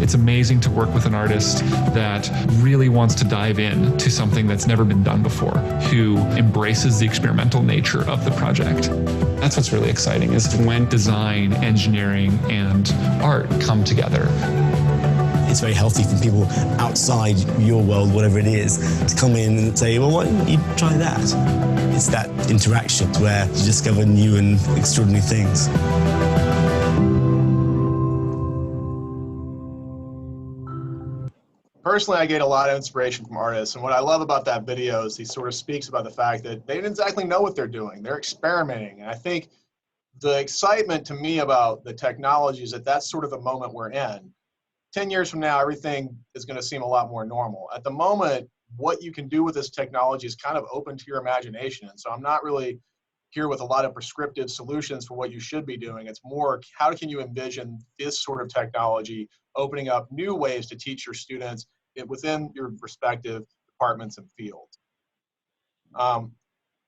It's amazing to work with an artist that really wants to dive in to something that's never been done before, who embraces the experimental nature of the project. That's what's really exciting, is when design, engineering, and art come together. It's very healthy for people outside your world, whatever it is, to come in and say, well, why don't you try that? It's that interaction where you discover new and extraordinary things. Personally, I get a lot of inspiration from artists, and what I love about that video is he sort of speaks about the fact that they didn't exactly know what they're doing. They're experimenting, and I think the excitement to me about the technology is that that's sort of the moment we're in. 10 years from now, everything is going to seem a lot more normal. At the moment, what you can do with this technology is kind of open to your imagination, and so I'm not really here with a lot of prescriptive solutions for what you should be doing. It's more, how can you envision this sort of technology opening up new ways to teach your students within your respective departments and fields.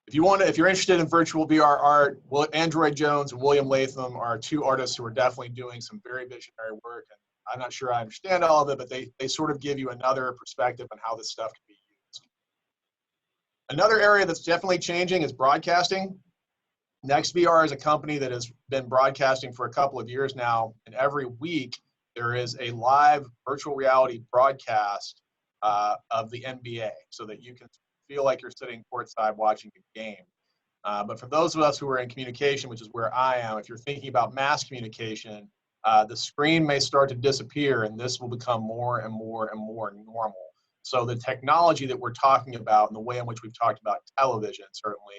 If you're interested in virtual VR art, Android Jones and William Latham are two artists who are definitely doing some very visionary work. And I'm not sure I understand all of it, but they sort of give you another perspective on how this stuff can be used. Another area that's definitely changing is broadcasting. NextVR is a company that has been broadcasting for a couple of years now, and every week there is a live virtual reality broadcast of the NBA so that you can feel like you're sitting courtside watching a game. But for those of us who are in communication, which is where I am, if you're thinking about mass communication, the screen may start to disappear, and this will become more and more and more normal. So the technology that we're talking about and the way in which we've talked about television certainly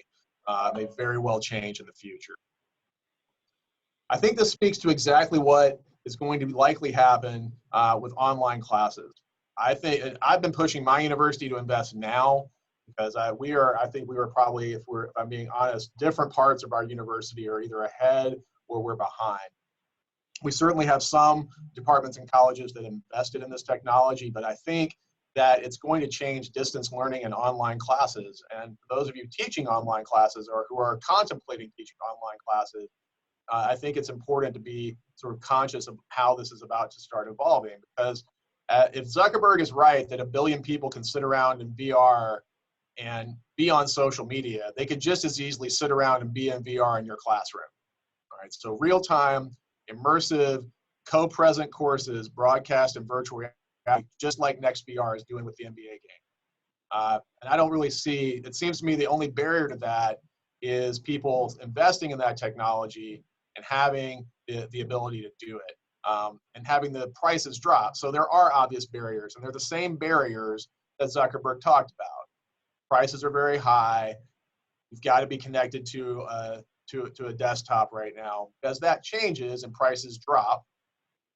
may very well change in the future. I think this speaks to exactly what is going to likely happen with online classes. I think I've been pushing my university to invest now because I think we are probably, if I'm being honest, different parts of our university are either ahead or we're behind. We certainly have some departments and colleges that invested in this technology, but I think that it's going to change distance learning and online classes. And for those of you teaching online classes or who are contemplating teaching online classes, I think it's important to be sort of conscious of how this is about to start evolving, because if Zuckerberg is right that 1 billion people can sit around in VR and be on social media, they could just as easily sit around and be in VR in your classroom. All right, so real-time, immersive, co-present courses broadcast in virtual reality, just like NextVR is doing with the NBA game. And I don't really see, it seems to me the only barrier to that is people investing in that technology and having the ability to do it, and having the prices drop. So there are obvious barriers, and they're the same barriers that Zuckerberg talked about. Prices are very high. You've got to be connected to a desktop right now. As that changes and prices drop,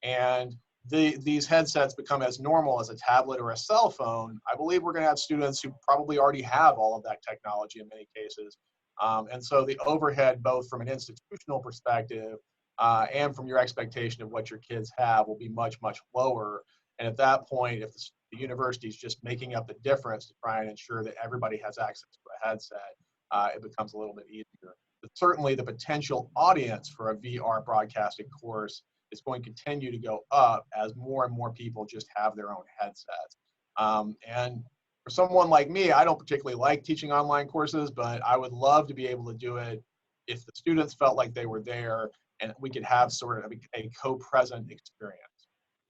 and these headsets become as normal as a tablet or a cell phone, I believe we're going to have students who probably already have all of that technology in many cases. And so the overhead, both from an institutional perspective and from your expectation of what your kids have, will be much, much lower. And at that point, if the university is just making up the difference to try and ensure that everybody has access to a headset, it becomes a little bit easier. But certainly the potential audience for a VR broadcasting course is going to continue to go up as more and more people just have their own headsets. And for someone like me, I don't particularly like teaching online courses, but I would love to be able to do it if the students felt like they were there and we could have sort of a co-present experience.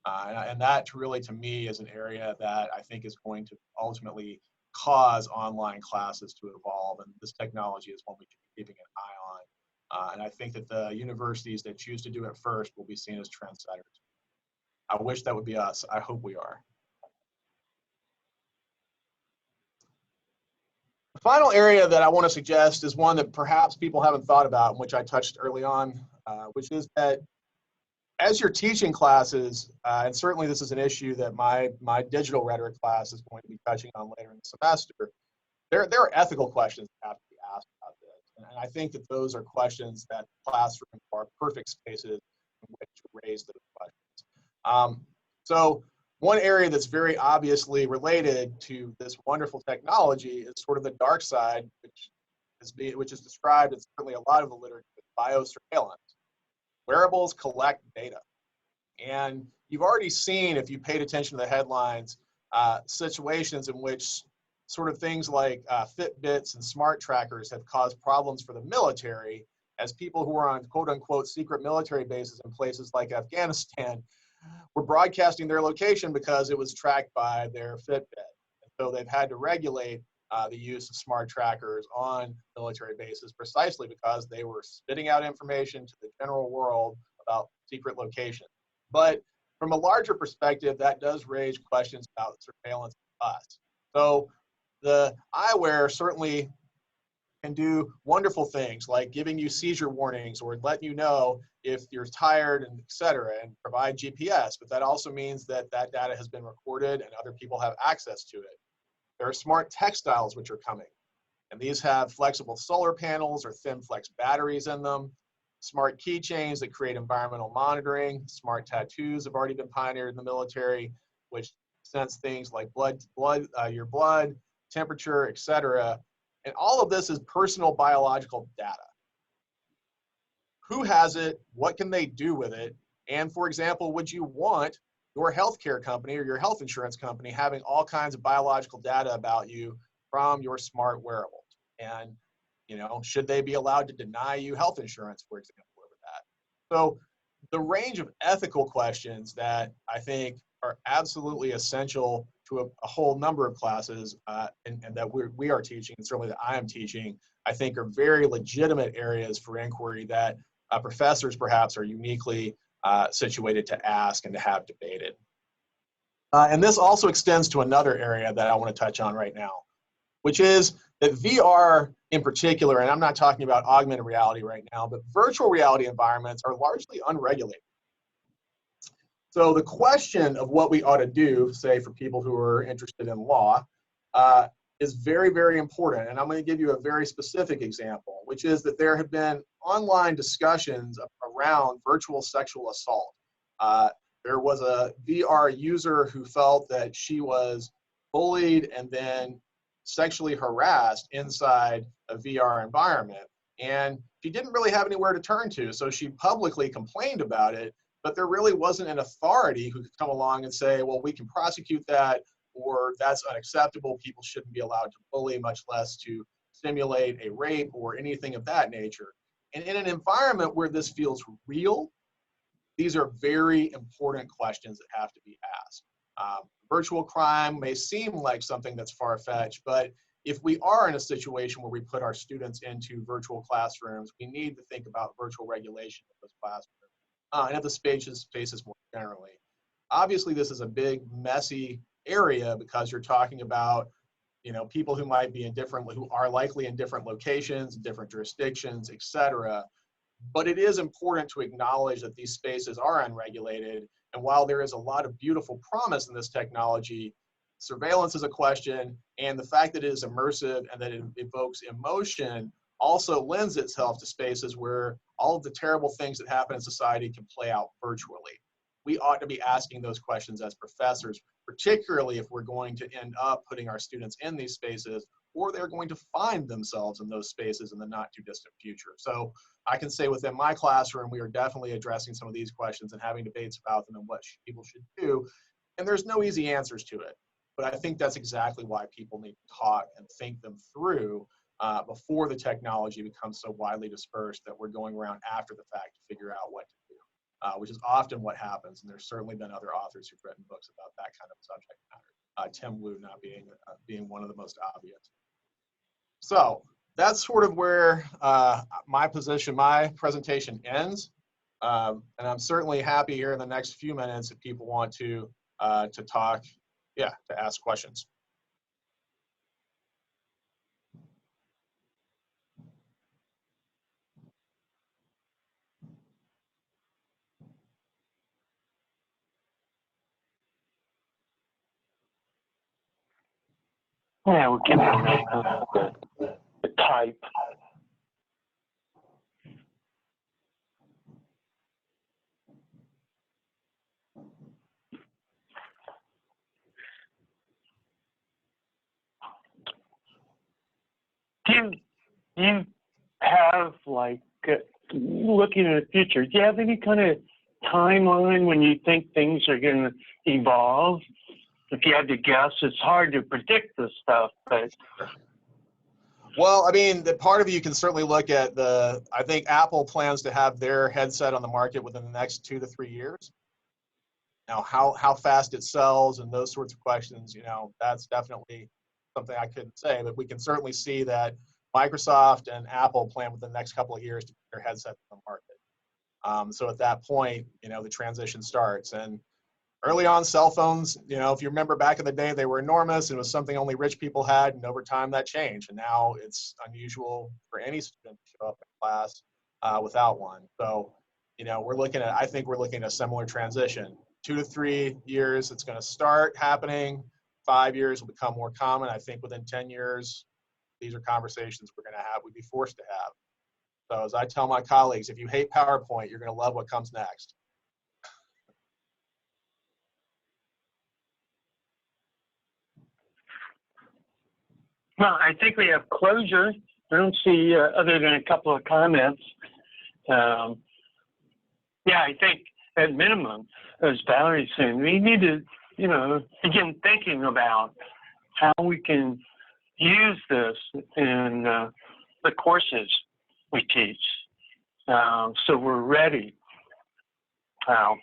And that really, to me, is an area that I think is going to ultimately cause online classes to evolve. And this technology is one we should be keeping an eye on. And I think that the universities that choose to do it first will be seen as trendsetters. I wish that would be us. I hope we are. The final area that I want to suggest is one that perhaps people haven't thought about, which I touched early on, which is that as you're teaching classes, and certainly this is an issue that my digital rhetoric class is going to be touching on later in the semester, there are ethical questions that have to be asked about this. And I think that those are questions that classrooms are perfect spaces in which to raise those questions. So one area that's very obviously related to this wonderful technology is sort of the dark side, which is described in certainly a lot of the literature as biosurveillance. Wearables collect data. And you've already seen, if you paid attention to the headlines, situations in which sort of things like Fitbits and smart trackers have caused problems for the military, as people who are on quote unquote secret military bases in places like Afghanistan were broadcasting their location because it was tracked by their Fitbit. And so they've had to regulate the use of smart trackers on military bases precisely because they were spitting out information to the general world about secret locations. But from a larger perspective, that does raise questions about surveillance of us. So the eyewear certainly can do wonderful things like giving you seizure warnings or letting you know if you're tired and et cetera, and provide GPS, but that also means that that data has been recorded and other people have access to it. There are smart textiles which are coming, and these have flexible solar panels or thin flex batteries in them, smart keychains that create environmental monitoring, smart tattoos have already been pioneered in the military, which sense things like your blood, temperature, et cetera. And all of this is personal biological data. Who has it? What can they do with it? And for example, would you want your healthcare company or your health insurance company having all kinds of biological data about you from your smart wearables? And, you know, should they be allowed to deny you health insurance, for example, over that? So the range of ethical questions that I think are absolutely essential to a whole number of classes and that we are teaching, and certainly that I am teaching, I think are very legitimate areas for inquiry that professors perhaps are uniquely situated to ask and to have debated. And this also extends to another area that I want to touch on right now, which is that VR in particular, and I'm not talking about augmented reality right now, but virtual reality environments are largely unregulated. So the question of what we ought to do, say for people who are interested in law, is very, very important. And I'm going to give you a very specific example, which is that there have been online discussions around virtual sexual assault. There was a VR user who felt that she was bullied and then sexually harassed inside a VR environment. And she didn't really have anywhere to turn to, so she publicly complained about it, but there really wasn't an authority who could come along and say, well, we can prosecute that, or that's unacceptable, people shouldn't be allowed to bully, much less to simulate a rape or anything of that nature. And in an environment where this feels real, these are very important questions that have to be asked. Virtual crime may seem like something that's far-fetched, but if we are in a situation where we put our students into virtual classrooms, we need to think about virtual regulation of those classrooms and of the spaces more generally. Obviously, this is a big, messy area because you're talking about, you know, people who might be who are likely in different locations, different jurisdictions, et cetera. But it is important to acknowledge that these spaces are unregulated And while there is a lot of beautiful promise in this technology, surveillance is a question, and the fact that it is immersive and that it evokes emotion also lends itself to spaces where all of the terrible things that happen in society can play out virtually. We ought to be asking those questions as professors, particularly if we're going to end up putting our students in these spaces, or they're going to find themselves in those spaces in the not too distant future. So I can say within my classroom, we are definitely addressing some of these questions and having debates about them and what people should do. And there's no easy answers to it. But I think that's exactly why people need to talk and think them through before the technology becomes so widely dispersed that we're going around after the fact to figure out what to do, which is often what happens. And there's certainly been other authors who've written books about that kind of subject matter. Tim Wu not being one of the most obvious. So that's sort of where my presentation ends. And I'm certainly happy here in the next few minutes if people want to talk, to ask questions. Yeah, we'll give them the type. Do you have, like, looking at the future, do you have any kind of timeline when you think things are going to evolve? If you had to guess, it's hard to predict this stuff, but. Well, I mean, the part of you can certainly look at I think Apple plans to have their headset on the market within the next 2 to 3 years. Now, how fast it sells and those sorts of questions, that's definitely something I couldn't say, but we can certainly see that Microsoft and Apple plan within the next couple of years to put their headset on the market. So at that point, the transition starts. And early on, cell phones, if you remember back in the day, they were enormous and it was something only rich people had, and over time that changed. And now it's unusual for any student to show up in class without one. So, I think we're looking at a similar transition. 2 to 3 years, it's going to start happening. 5 years will become more common. I think within 10 years, these are conversations we'd be forced to have. So as I tell my colleagues, if you hate PowerPoint, you're going to love what comes next. Well, I think we have closure. I don't see, other than a couple of comments. I think at minimum, as Valerie's saying, we need to, begin thinking about how we can use this in the courses we teach, so we're ready. Yeah.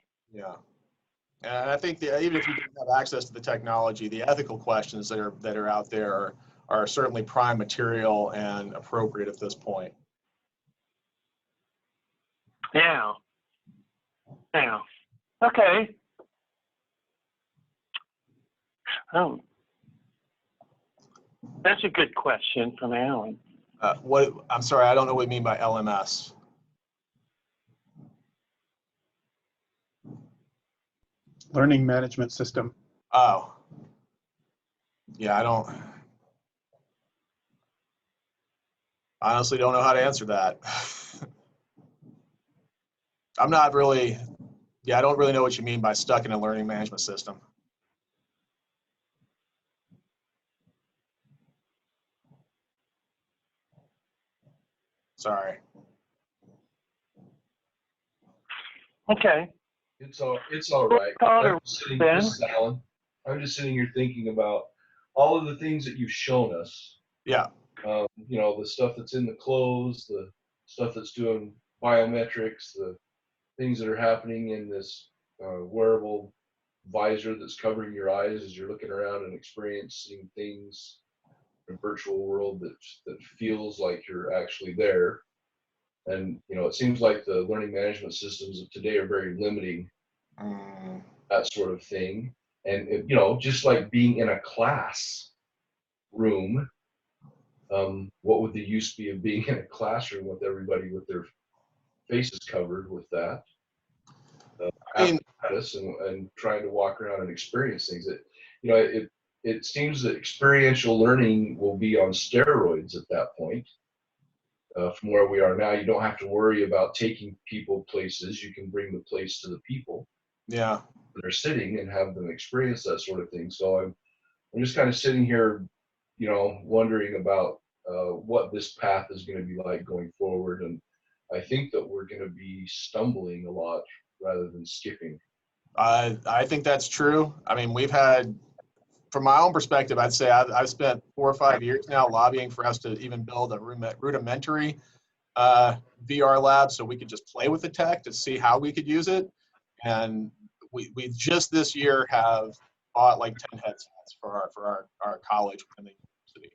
And I think even if you didn't have access to the technology, the ethical questions that are out there are certainly prime material and appropriate at this point. Yeah. Okay. That's a good question from Alan. I'm sorry, I don't know what you mean by LMS. Learning management system. Oh. Yeah, I honestly don't know how to answer that. I don't really know what you mean by stuck in a learning management system. Sorry. Okay. It's all right. Caller, Ben? I'm just sitting here thinking about all of the things that you've shown us. Yeah. The stuff that's in the clothes, the stuff that's doing biometrics, the things that are happening in this wearable visor that's covering your eyes as you're looking around and experiencing things in a virtual world that feels like you're actually there. And it seems like the learning management systems of today are very limiting that sort of thing. And just like being in a class room, what would the use be of being in a classroom with everybody with their faces covered with that? I mean, apparatus and trying to walk around and experience things. It seems that experiential learning will be on steroids at that point. From where we are now, you don't have to worry about taking people places. You can bring the place to the people. yeah. They're sitting and have them experience that sort of thing. So I'm just kind of sitting here, wondering about what this path is going to be like going forward. And I think that we're going to be stumbling a lot rather than skipping. I think that's true. I mean, we've had, from my own perspective, I'd say I've spent 4 or 5 years now lobbying for us to even build a rudimentary VR lab so we could just play with the tech to see how we could use it. And we just this year have bought like 10 headsets for our college within the university.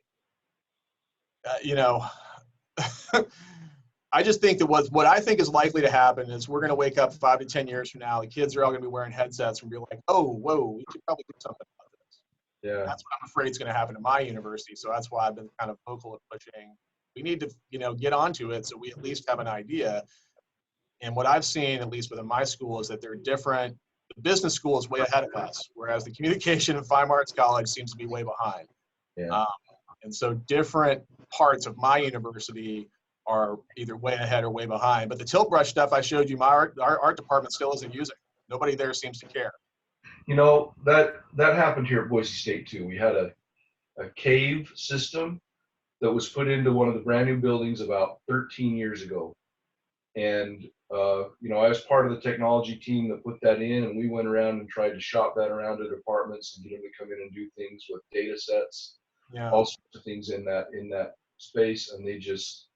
I just think that what I think is likely to happen is we're going to wake up 5 to 10 years from now. The kids are all going to be wearing headsets and be like, oh, whoa, we should probably do something about this. Yeah. That's what I'm afraid is going to happen to my university. So that's why I've been kind of vocal at pushing. We need to, get onto it so we at least have an idea. And what I've seen, at least within my school, is that they're different. The business school is way ahead of us, whereas the communication and fine arts college seems to be way behind. Yeah. And so different parts of my university are either way ahead or way behind. But the tilt brush stuff I showed you, our art department still isn't using. Nobody there seems to care. That happened here at Boise State too. We had a cave system that was put into one of the brand new buildings about 13 years ago. And, I was part of the technology team that put that in, and we went around and tried to shop that around to departments and get them to come in and do things with data sets, all sorts of things in that space. And they just,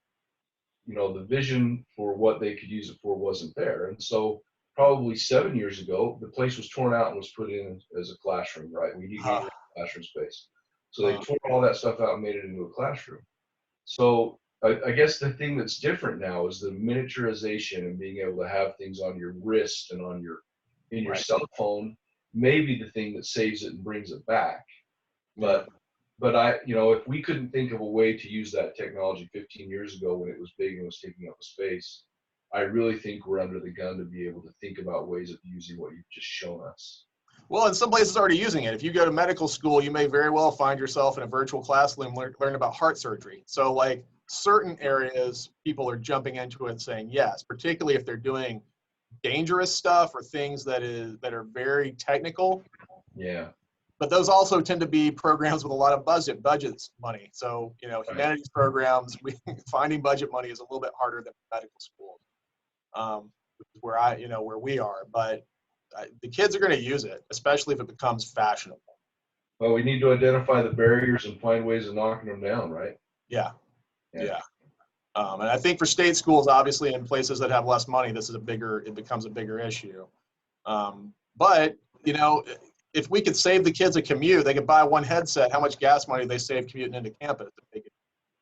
the vision for what they could use it for wasn't there. And so probably 7 years ago, the place was torn out and was put in as a classroom, right? We needed a classroom space. So they tore all that stuff out and made it into a classroom. So I guess the thing that's different now is the miniaturization and being able to have things on your wrist and in your cell phone may be the thing that saves it and brings it back. But if we couldn't think of a way to use that technology 15 years ago when it was big and was taking up a space, I really think we're under the gun to be able to think about ways of using what you've just shown us. Well, in some places already using it. If you go to medical school, you may very well find yourself in a virtual classroom learning about heart surgery. So like certain areas, people are jumping into it and saying yes, particularly if they're doing dangerous stuff or things that are very technical. Yeah. But those also tend to be programs with a lot of budgets money. So, humanities programs, finding budget money is a little bit harder than medical school, where we are. But the kids are going to use it, especially if it becomes fashionable. Well, we need to identify the barriers and find ways of knocking them down, right? Yeah. And I think for state schools, obviously, in places that have less money, it becomes a bigger issue. But, if we could save the kids a commute, they could buy one headset. How much gas money they save commuting into campus if they could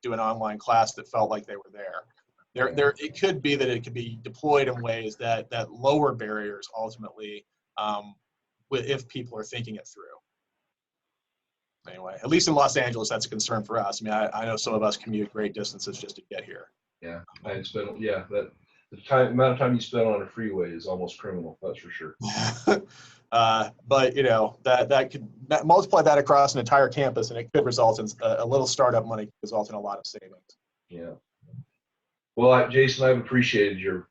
do an online class that felt like they were there. It could be that it could be deployed in ways that lower barriers ultimately, if people are thinking it through. Anyway, at least in Los Angeles, that's a concern for us. I mean, I know some of us commute great distances just to get here. Yeah, the amount of time you spend on a freeway is almost criminal. That's for sure. But that could multiply that across an entire campus, and it could result in a little startup money, could result in a lot of savings. Yeah. Well, Jason, I've appreciated your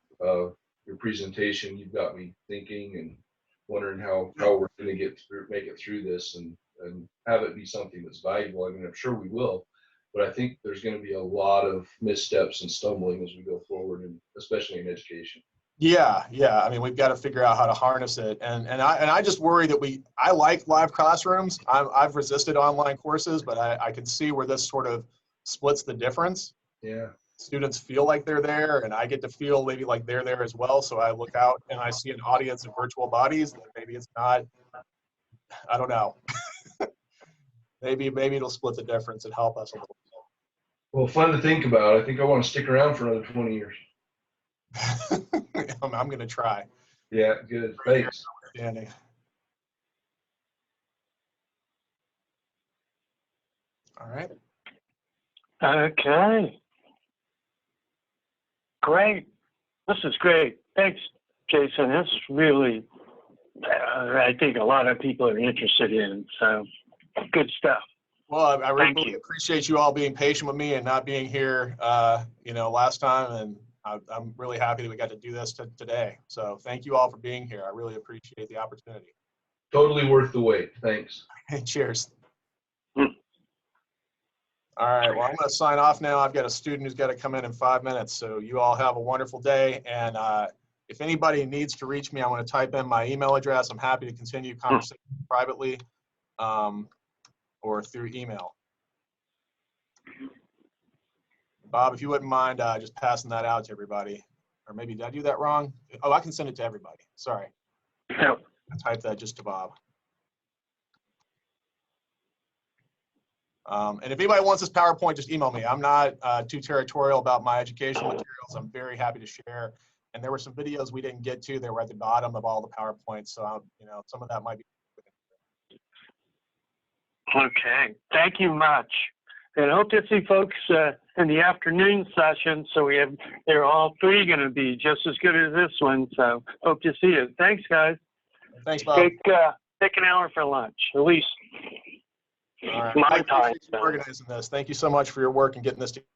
presentation. You've got me thinking and wondering how we're going to make it through this and have it be something that's valuable. I mean, I'm sure we will, but I think there's going to be a lot of missteps and stumbling as we go forward, and especially in education. Yeah. I mean, we've got to figure out how to harness it, and I just worry that I like live classrooms. I've resisted online courses, but I can see where this sort of splits the difference. Yeah. Students feel like they're there, and I get to feel maybe like they're there as well. So I look out and I see an audience of virtual bodies that maybe it's not. I don't know. maybe it'll split the difference and help us a little bit. Well, fun to think about. I think I want to stick around for another 20 years. I'm going to try. Yeah, good. Thanks. Danny. All right. Okay. Great. This is great. Thanks. Jason. That's really, I think a lot of people are interested in. So, good stuff. Well, I Thank really you. appreciate you all being patient with me and not being here, last time. And I'm really happy that we got to do this today. So thank you all for being here. I really appreciate the opportunity. Totally worth the wait. Thanks. Cheers. Hmm. All right. Well, I'm going to sign off now. I've got a student who's got to come in 5 minutes. So you all have a wonderful day. And if anybody needs to reach me, I'm going to type in my email address. I'm happy to continue conversation privately or through email. Bob, if you wouldn't mind just passing that out to everybody. Or maybe did I do that wrong? Oh, I can send it to everybody. Sorry. Yep. I typed that just to Bob. And if anybody wants this PowerPoint, just email me. I'm not too territorial about my educational materials. I'm very happy to share. And there were some videos we didn't get to. They were at the bottom of all the PowerPoints. So, some of that might be. Okay. Thank you much. And I hope to see folks in the afternoon session. So they're all three going to be just as good as this one. So hope to see you. Thanks, guys. Thanks, Bob. Take an hour for lunch, at least All right. my I appreciate time. you organizing this. Thank you so much for your work and getting this together.